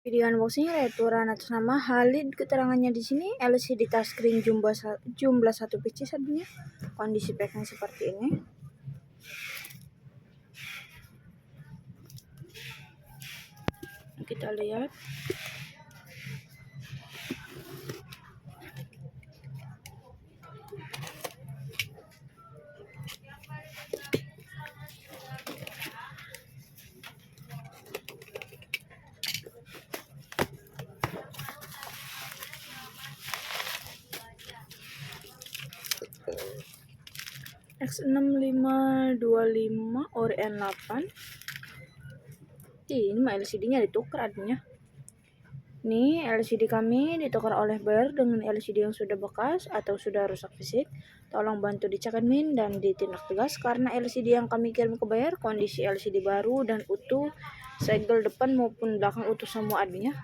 Video unboxing restoran atas nama Halid. Keterangannya di sini LCD touchscreen jumlah 1 PC sadunya. Kondisi packnya seperti ini. Kita lihat. X6525 ori N8. Ini mah LCD-nya ditukar adanya. Nih LCD kami ditukar oleh buyer dengan LCD yang sudah bekas atau sudah rusak fisik. Tolong bantu dicek admin dan ditindak tegas karena LCD yang kami kirim ke buyer kondisi LCD baru dan utuh, segel depan maupun belakang utuh semua adminnya.